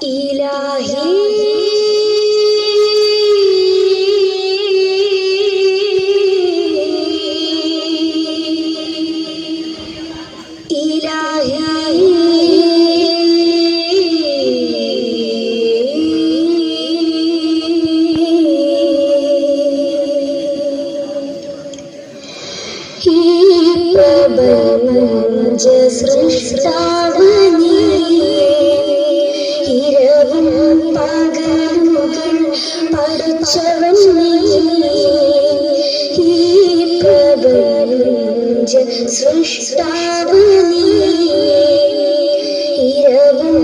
ഇലാഹി പ്രപഞ്ച സൃഷ്ടാവനീ ഇരവും പകലുകൾ പഠിച്ചവൻ ഈ പ്രപഞ്ച സൃഷ്ടാവനീ ഇരവും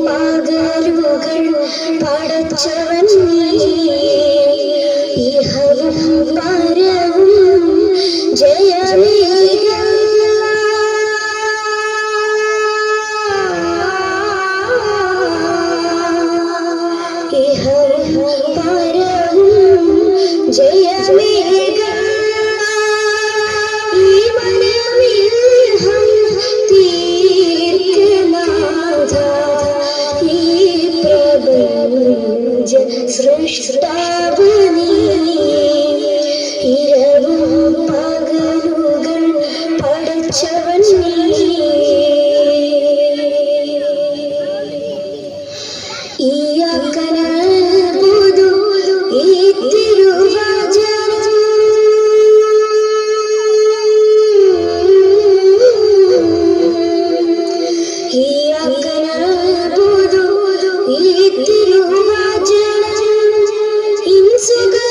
പകലുകൾ പഠിച്ചവൻ ഇഹവും പരവും ജയമേ സൃഷ്ടാവനീ ഇരവും പകലുകൾ പഠിച്ചവൻ ഇയ്യാക നഅ്ബുദു ഈ തിരുവചനം ഇയ്യാക നഅ്ബുദു ഈ തിരുവചനം ഇൻസുകളൊന്നാകെ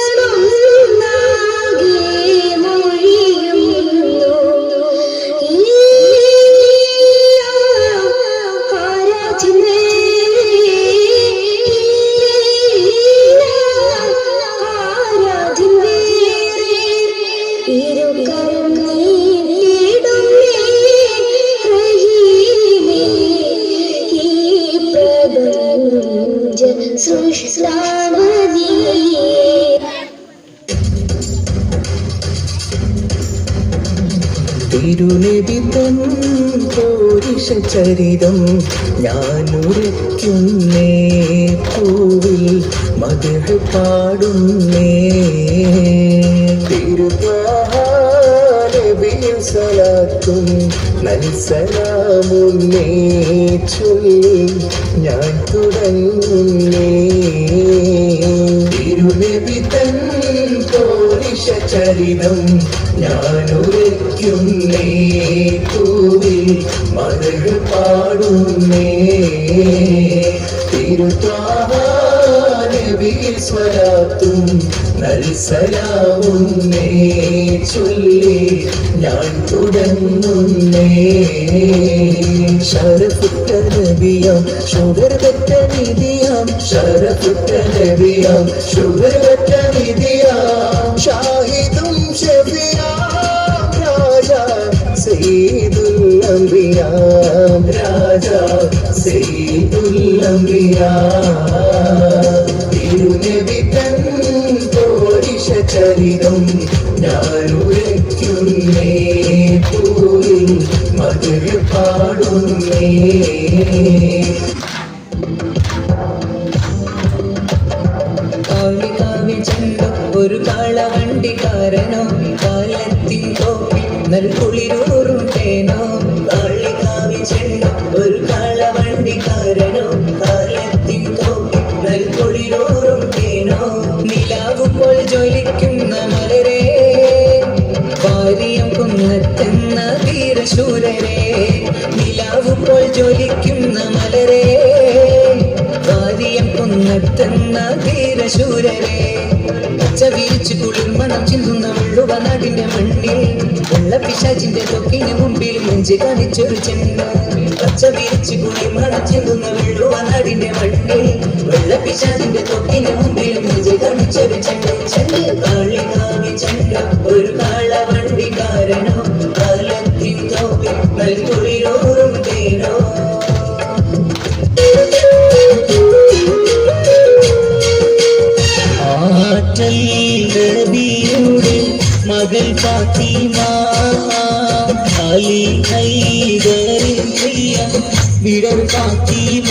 മൊഴിയുന്നു സൃഷ്ടാവനീ തിരുനബി തൻ ചരിതം ഞാനുരയ്ക്കുന്നേ പൂവിൽ മദ്ഹ് പാടുന്നേ തിരുത്വാഹാനബിയിൽ സലാത്തും നൽസലാമുന്നേ ചൊല്ലി ഞാൻ തുടങ്ങുന്നേ തിരുനബി തൻ ചരിതം ഞാനുരയ്ക്കുന്നേ പൂവിൽ മദ്ഹ് പാടുന്നേ തിരുത്വാഹാനബിയിൽ സ്വലാത്തും നൽസലാമുന്നേ ചൊല്ലി ഞാൻ തുടങ്ങുന്നേ ശരഫുറ്റ നബിയാം ഷുഗർ പെറ്റ നിധിയാം ശരഫുറ്റ നബിയാം ഷുഗർ പെറ്റ നിധിയാം ഷാഹിദും ഷഫിയാം രാജാ സയ്യിദുൽ അംബിയാം രാജാ സയ്യിദുൽ അംബിയാം തിരുനബി തൻ ചരിതം ഞാനുരയ്ക്കുന്നേ പൂവിൽ മദ്ഹ് പാടുന്നേ കാവി ചെണ്ട ഒരു കാളവണ്ടിക്കാരനോ കാലത്തിൻ തോപ്പിൽ നൽകുളിരൂറും തേനോ കാളി ചെണ്ട ഒരു കാളവണ്ടിക്കാരനോ കാലത്തിൻ തോപ്പിൽ നൽകുളിരൂറും തേനോ നിലാവുമ്പോൾ ജ്വലിക്കുന്ന മലരേ വാരിയം കുന്നത്തെന്ന വീരശൂരരേ നിലാവുമ്പോൾ ജ്വലിക്കുന്ന മലരേ വാരിയം കുന്നത്തെന്ന വീരശൂരരേ പച്ച വീരിച്ചു കുളിർമണം ചിന്തുന്ന വെള്ളുവ നാടിന്റെ മണ്ണിൽ ഉള്ള പിശാചിന്റെ തൊക്കിന് മുമ്പിൽ നെഞ്ച് കാണിച്ചൊരു ചെണ്ട പച്ച വീരിച്ചു കുളിർമണം ചിന്തുന്ന വെള്ളുവ നാടിന്റെ മണ്ണിൽ ഉള്ള പിശാചിന്റെ തൊക്കിന് മുമ്പിൽ നെഞ്ച് കാണിച്ചൊരു ചെണ്ട ചെണ്ട കാളി ചെണ്ട ഒരു കാളവണ്ടിക്കാരനോ കാലത്തിൻ തോപ്പിൽ നൽകുളിരോറും തേനോ ആറ്റൽ നബിയുടെ മകൾ ഫാത്തിമ അലി ഹൈദർ വിടർ ഫാത്തിമ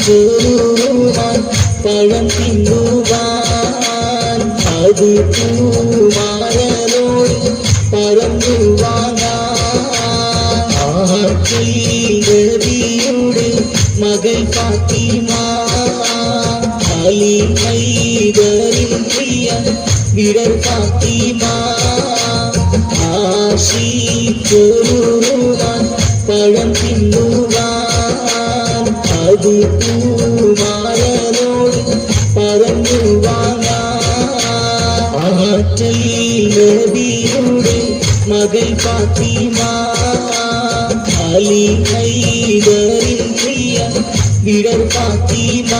ആശിച്ചൊരുവാൻ പഴം തിന്നുവാൻ അത് പൂമാരനോട് പറന്നു വാങ്ങാൻ നബിയുടെ മകൾ ഫാത്തിമ അലി ഹൈദറിൻ പ്രിയ വിരൽ ഫാത്തിമ ആശിച്ചൊരുവാൻ പഴം തിന്നുവാൻ അത് പൂമാരനോട് പറഞ്ഞു വാങ്ങാൻ ആറ്റൽ നബിയുടെ മകൾ ഫാത്തിമ അലി ഹൈദറിൻ പ്രിയ വിരൽ ഫാത്തിമ